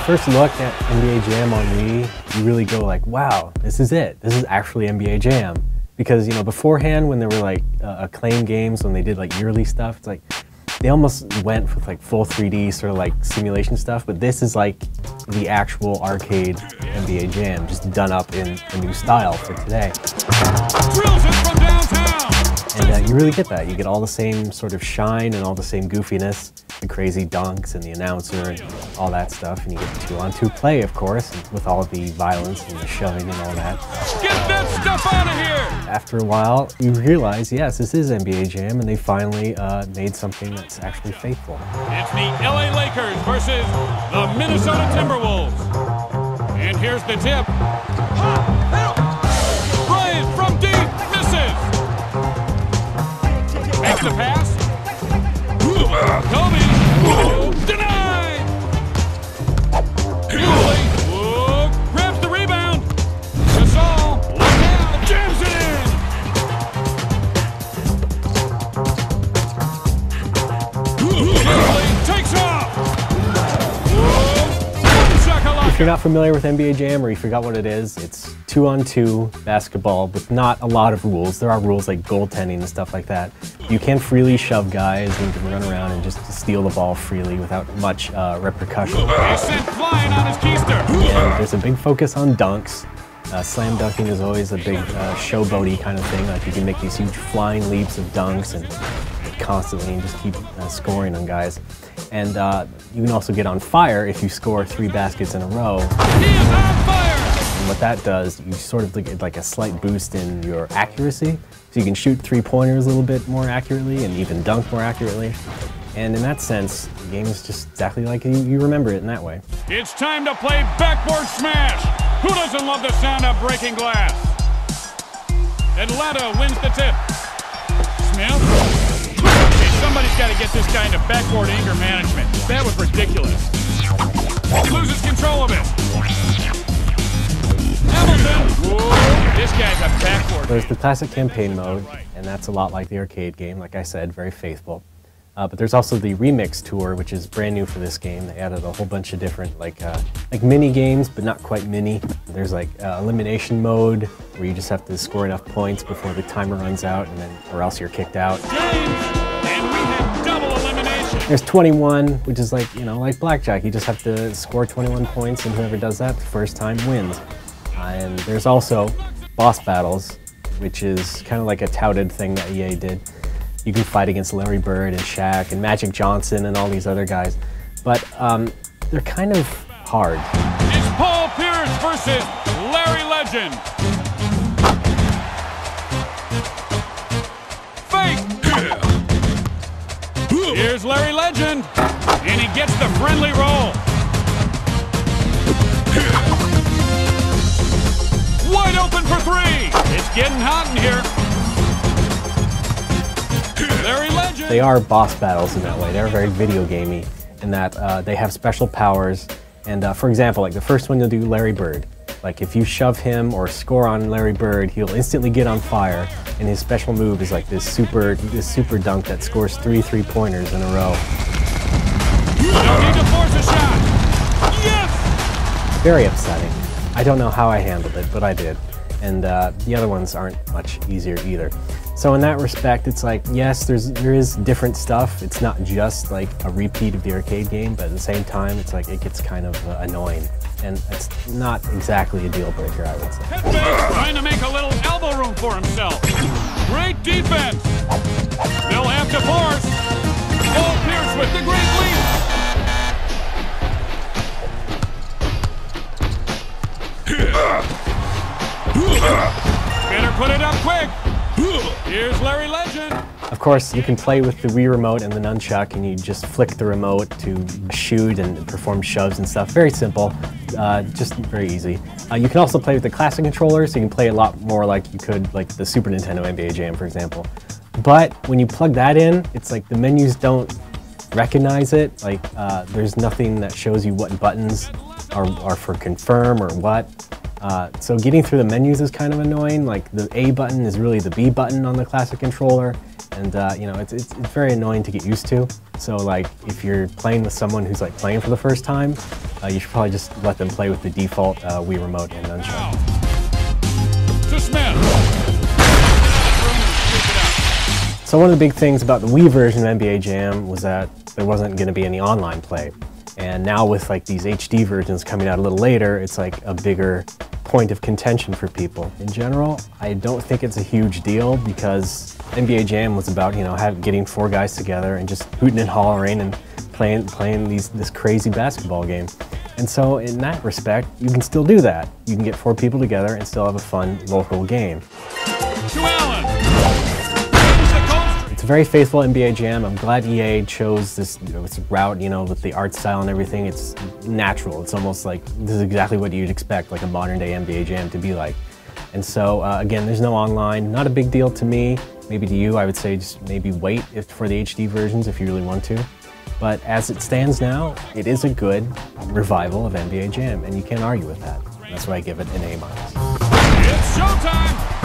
first look at NBA Jam on Wii, you really go like, wow, this is it. This is actually NBA Jam. Because, you know, beforehand when there were like acclaim games, when they did like yearly stuff, it's like, they almost went with like full 3D sort of like simulation stuff, but this is like the actual arcade NBA Jam, just done up in a new style for today. Drills it from downtown. And you really get that. You get all the same sort of shine and all the same goofiness, the crazy dunks and the announcer and all that stuff. And you get 2-on-2 play, of course, with all the violence and the shoving and all that. Get that stuff out of here! After a while, you realize, yes, this is NBA Jam, and they finally made something that's actually faithful. It's the LA Lakers versus the Minnesota Timberwolves. And here's the tip. Bryant from deep, misses. Makes the pass. Kobe, denied. Julie, grabs the rebound. Gasol, look out, jams it in. Julie takes off. If you're not familiar with NBA Jam or you forgot what it is, it's 2-on-2 basketball with not a lot of rules. There are rules like goaltending and stuff like that. You can freely shove guys and you can run around and just steal the ball freely without much repercussion. He's sent flying on his keister. And there's a big focus on dunks. Slam dunking is always a big showboaty kind of thing. Like you can make these huge flying leaps of dunks and constantly and just keep scoring on guys. And you can also get on fire if you score 3 baskets in a row. He is on fire! And what that does, you sort of get like a slight boost in your accuracy. So you can shoot 3-pointers a little bit more accurately and even dunk more accurately. And in that sense, the game is just exactly like you remember it in that way. It's time to play backboard smash. Who doesn't love the sound of breaking glass? Atlanta wins the tip. Smith? Somebody's got to get this guy into backboard anger management. That was ridiculous. Loses control of it. Hamilton. Whoa, this guy's a backboard. There's the classic campaign mode, and that's a lot like the arcade game, like I said, very faithful. But there's also the remix tour, which is brand new for this game. They added a whole bunch of different like mini games, but not quite mini. There's like elimination mode, where you just have to score enough points before the timer runs out, and then or else you're kicked out. There's 21, which is like, you know, like blackjack. You just have to score 21 points, and whoever does that the first time wins. And there's also boss battles, which is kind of like a touted thing that EA did. You can fight against Larry Bird and Shaq and Magic Johnson and all these other guys. But they're kind of hard. It's Paul Pierce versus Larry Legend. Fake! Here's Larry Legend, and he gets the friendly roll. Wide open for 3. It's getting hot in here. Larry Legend. They are boss battles in that way. They're very video gamey in that they have special powers. And for example, like the first one you'll do Larry Bird. Like if you shove him or score on Larry Bird, he'll instantly get on fire. And his special move is like this super dunk that scores 3 3-pointers in a row. You don't need to force a shot. Yes! Very upsetting. I don't know how I handled it, but I did. And the other ones aren't much easier either. So in that respect, it's like, yes, there is different stuff. It's not just like a repeat of the arcade game, but at the same time, it's like it gets kind of annoying. And it's not exactly a deal breaker, I would say. Headbang, trying to make a little elbow room for himself. Great defense. They'll have to force. Paul Pierce with the great lead. Better put it up quick. Here's Larry Legend. Of course, you can play with the Wii remote and the nunchuck, and you just flick the remote to shoot and perform shoves and stuff. Very simple, just very easy. You can also play with the classic controller, so you can play a lot more like you could like the Super Nintendo NBA Jam, for example. But when you plug that in, it's like the menus don't recognize it. Like there's nothing that shows you what buttons are for confirm or what. So getting through the menus is kind of annoying. Like the A button is really the B button on the classic controller, and you know, it's very annoying to get used to. So like if you're playing with someone who's like playing for the first time, you should probably just let them play with the default Wii remote and nunchuck. To Smith. So one of the big things about the Wii version of NBA Jam was that there wasn't going to be any online play. And now with like these HD versions coming out a little later, it's like a bigger point of contention for people. In general, I don't think it's a huge deal because NBA Jam was about, you know, getting 4 guys together and just hooting and hollering and playing this crazy basketball game. And so in that respect, you can still do that. You can get 4 people together and still have a fun local game. To Allen. It's a very faithful NBA Jam. I'm glad EA chose this, you know, this route, you know, with the art style and everything. It's natural. It's almost like this is exactly what you'd expect like a modern day NBA Jam to be like. And so again, there's no online. Not a big deal to me. Maybe to you, I would say just maybe wait for the HD versions if you really want to. But as it stands now, it is a good revival of NBA Jam, and you can't argue with that. That's why I give it an A-. It's showtime!